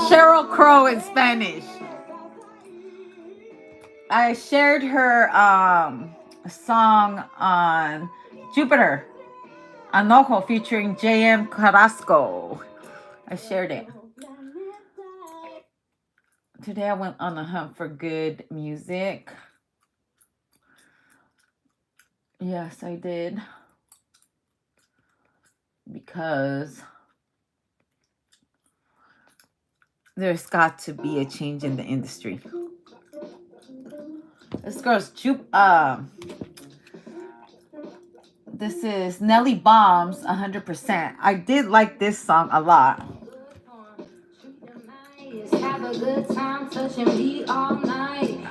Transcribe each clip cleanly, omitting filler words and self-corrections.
Sheryl Crow in Spanish. I shared her song on Jupiter, Anojo, featuring J.M. Carrasco. I shared it. Today I went on a hunt for good music. Yes, I did. Because there's got to be a change in the industry. This girl's this is Nelly Bombs 100%. I did like this song a lot.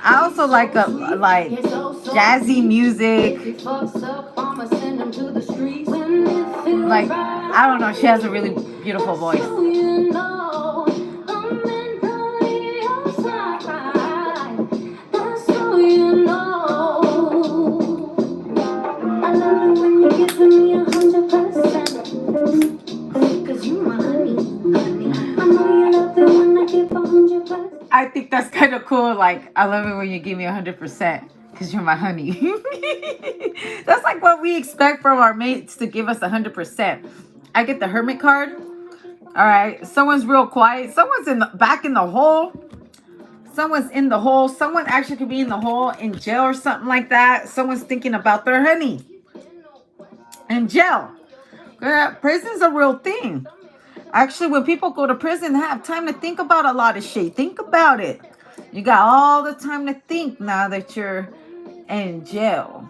I also like jazzy music. Like, I don't know, she has a really beautiful voice. I think that's kind of cool. Like, I love it when you give me 100% because you're my honey. That's like what we expect from our mates, to give us 100%. I get the hermit card. All right. Someone's real quiet. Someone's back in the hole. Someone's in the hole. Someone actually could be in the hole in jail or something like that. Someone's thinking about their honey in jail. Prison's a real thing. Actually, when people go to prison, they have time to think about a lot of shit. Think about it. You got all the time to think now that you're in jail.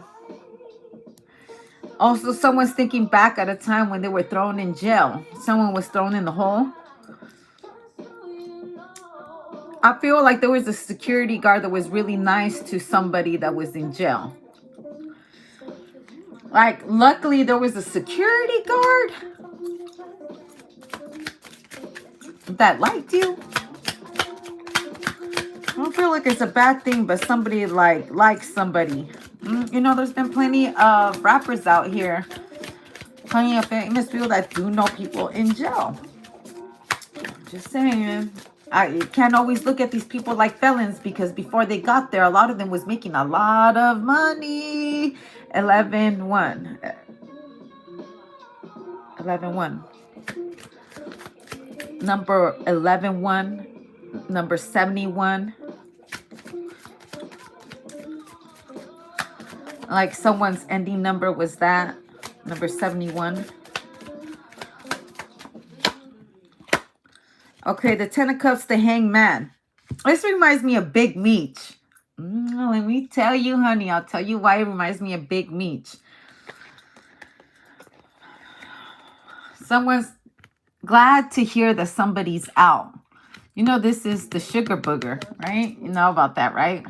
Also, someone's thinking back at a time when they were thrown in jail. Someone was thrown in the hole. I feel like there was a security guard that was really nice to somebody that was in jail. Like, luckily, there was a security guard that liked you. I don't feel like it's a bad thing, but somebody likes somebody. You know, there's been plenty of rappers out here, plenty of famous people that do know people in jail. Just saying. You can't always look at these people like felons, because before they got there, a lot of them was making a lot of money. 11-1. 11-1. Number 11-1. Number 71. Like, someone's ending number was that. Number 71. Okay, the Ten of Cups, the Hangman. This reminds me of Big Meech. Let me tell you, honey. I'll tell you why it reminds me of Big Meech. Someone's glad to hear that somebody's out. You know, this is the sugar booger, right? You know about that, right?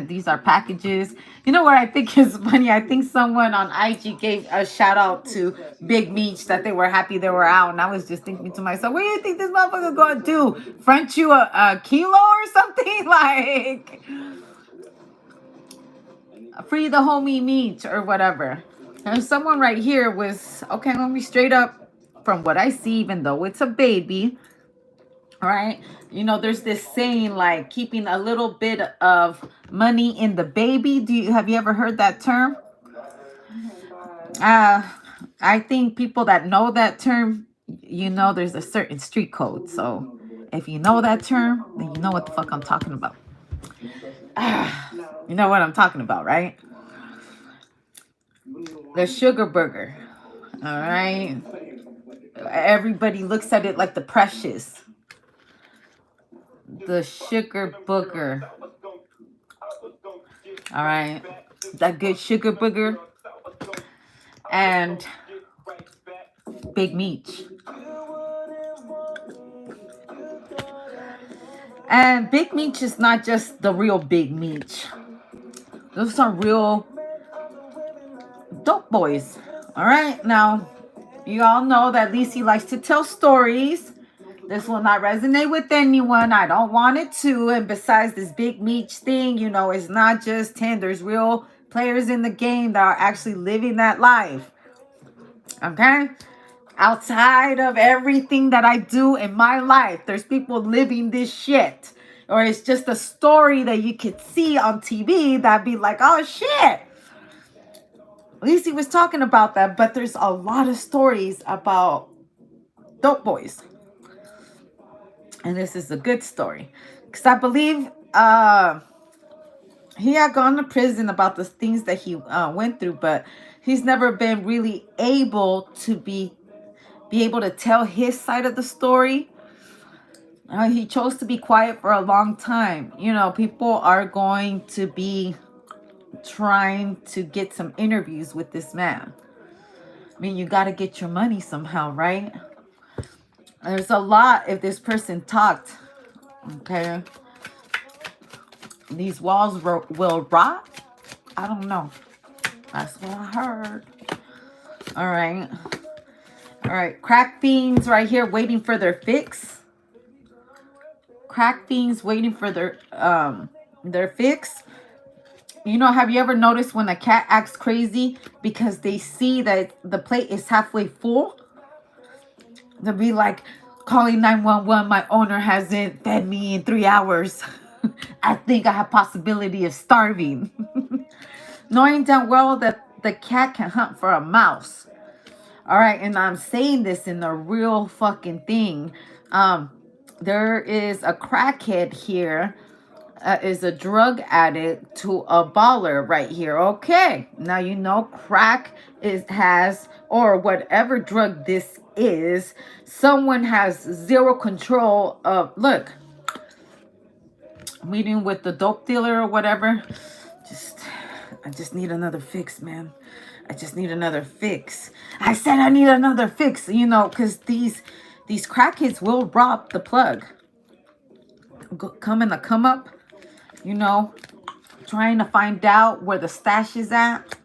These are packages. You know what I think is funny? I think someone on IG gave a shout out to Big Meech that they were happy they were out. And I was just thinking to myself, what do you think this motherfucker going to do? Front you a kilo or something? Like, free the homie Meech or whatever. And someone right here was, okay, let me straight up, from what I see, even though it's a baby, right? You know, there's this saying, like, keeping a little bit of money in the baby. Have you ever heard that term? I think people that know that term, you know, there's a certain street code. So if you know that term, then you know what the fuck I'm talking about. You know what I'm talking about, right? The sugar burger. All right. Everybody looks at it like the precious. The sugar booger. All right. That good sugar booger. And Big Meech. And Big Meech is not just the real Big Meech. Those are real dope boys. All right. Now, you all know that Lacey likes to tell stories. This will not resonate with anyone. I don't want it to. And besides this big meech thing, you know, it's not just 10. There's real players in the game that are actually living that life. Okay? Outside of everything that I do in my life, there's people living this shit. Or it's just a story that you could see on TV that be like, oh shit. At least he was talking about that. But there's a lot of stories about dope boys. And this is a good story. Because I believe he had gone to prison about the things that he went through. But he's never been really able to be able to tell his side of the story. He chose to be quiet for a long time. You know, people are going to be trying to get some interviews with this man. I mean, you got to get your money somehow, right? There's a lot if this person talked. Okay. These walls will rot. I don't know. That's what I heard. All right. All right. Crack fiends right here waiting for their fix. Crack fiends waiting for their fix. You know, have you ever noticed when a cat acts crazy because they see that the plate is halfway full? They'll be like, calling 911, my owner hasn't fed me in 3 hours. I think I have possibility of starving. Knowing damn well that the cat can hunt for a mouse. All right, and I'm saying this in the real fucking thing. There is a crackhead here, is a drug addict to a baller right here. Okay, now you know crack has, or whatever drug this is, someone has zero control of. Look, meeting with the dope dealer or whatever. I just need another fix, man. I just need another fix. I said I need another fix, you know, because these crackheads will rob the plug. Come in the come up, you know, trying to find out where the stash is at.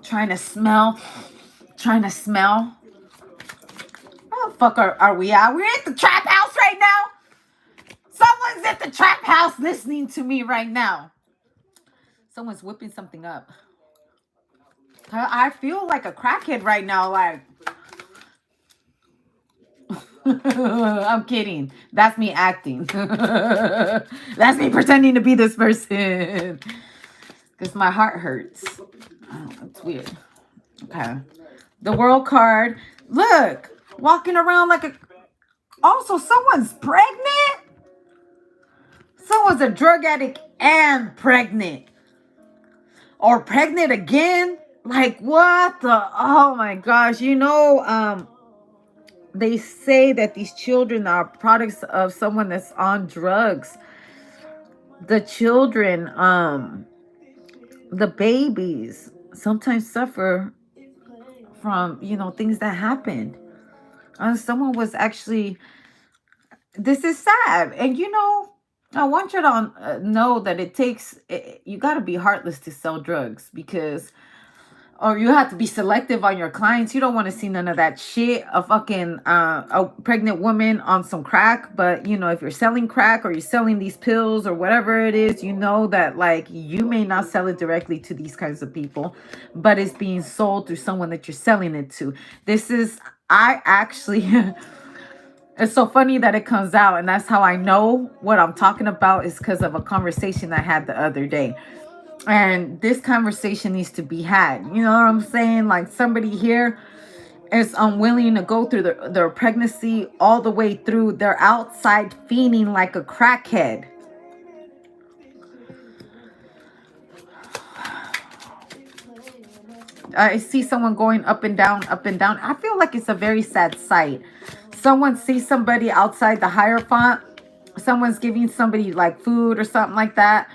Trying to smell. Where the fuck are we at? We're at the trap house right now. Someone's at the trap house listening to me right now. Someone's whipping something up. I feel like a crackhead right now. Like, I'm kidding. That's me acting. That's me pretending to be this person. Because my heart hurts. Oh, it's weird. Okay. The world card. Look. Walking around like a... Also, someone's pregnant? Someone's a drug addict and pregnant. Or pregnant again? Like, what the... Oh, my gosh. You know, they say that these children are products of someone that's on drugs. The children, the babies sometimes suffer from, you know, things that happened. Someone was actually... This is sad. And, you know, I want you to know that it takes... You got to be heartless to sell drugs because... Or you have to be selective on your clients. You don't want to see none of that shit. A fucking a pregnant woman on some crack. But, you know, if you're selling crack or you're selling these pills or whatever it is, you know that, like, you may not sell it directly to these kinds of people. But it's being sold through someone that you're selling it to. This is... I actually... It's so funny that it comes out. And that's how I know what I'm talking about is because of a conversation I had the other day. And this conversation needs to be had. You know what I'm saying? Like somebody here is unwilling to go through their pregnancy all the way through. They're outside fiending like a crackhead. I see someone going up and down, up and down. I feel like it's a very sad sight. Someone sees somebody outside the Hierophant. Someone's giving somebody like food or something like that.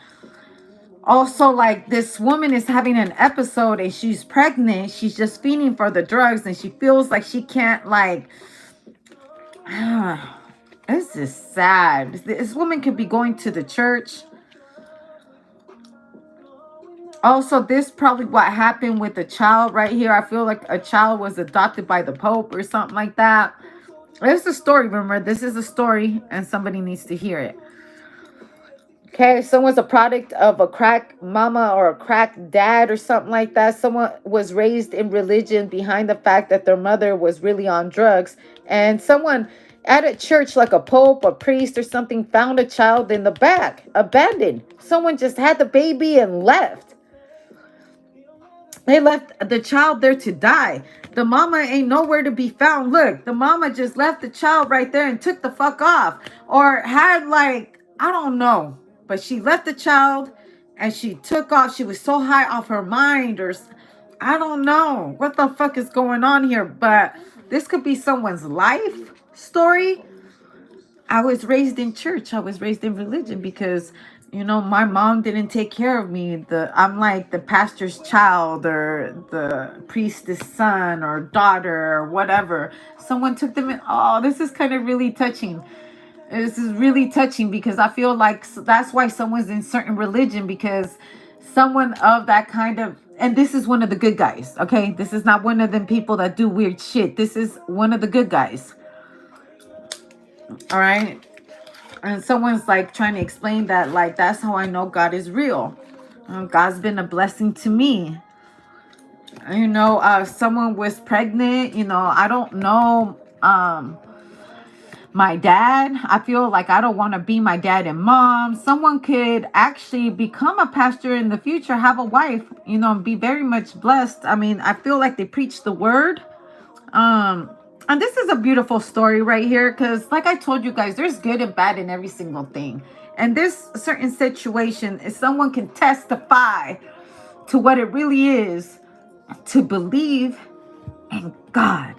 Also, like, this woman is having an episode and she's pregnant. She's just fiending for the drugs and she feels like she can't, like... This is sad. This woman could be going to the church. Also, this probably what happened with the child right here. I feel like a child was adopted by the Pope or something like that. It's a story, remember, this is a story and somebody needs to hear it. Okay, someone's a product of a crack mama or a crack dad or something like that. Someone was raised in religion behind the fact that their mother was really on drugs. And someone at a church, like a pope, a priest, or something, found a child in the back, abandoned. Someone just had the baby and left. They left the child there to die. The mama ain't nowhere to be found. Look, the mama just left the child right there and took the fuck off. Or had like, I don't know. But she left the child and she took off. She was so high off her mind, or I don't know what the fuck is going on here. But this could be someone's life story. I was raised in church. I was raised in religion because, you know, my mom didn't take care of me. I'm like the pastor's child or the priestess son or daughter or whatever. Someone took them in. Oh, this is kind of really touching. This is really touching because I feel like that's why someone's in certain religion, because someone of that kind of, and this is one of the good guys. Okay, this is not one of them people that do weird shit. This is one of the good guys. All right. And someone's like trying to explain that, like, that's how I know God is real. God's been a blessing to me. You know, someone was pregnant, you know, I don't know, my dad. I feel like I don't want to be my dad and mom. Someone could actually become a pastor in the future, have a wife, you know, and be very much blessed. I mean, I feel like they preach the word. And this is a beautiful story right here, because like I told you guys, there's good and bad in every single thing. And this certain situation, if someone can testify to what it really is to believe in God.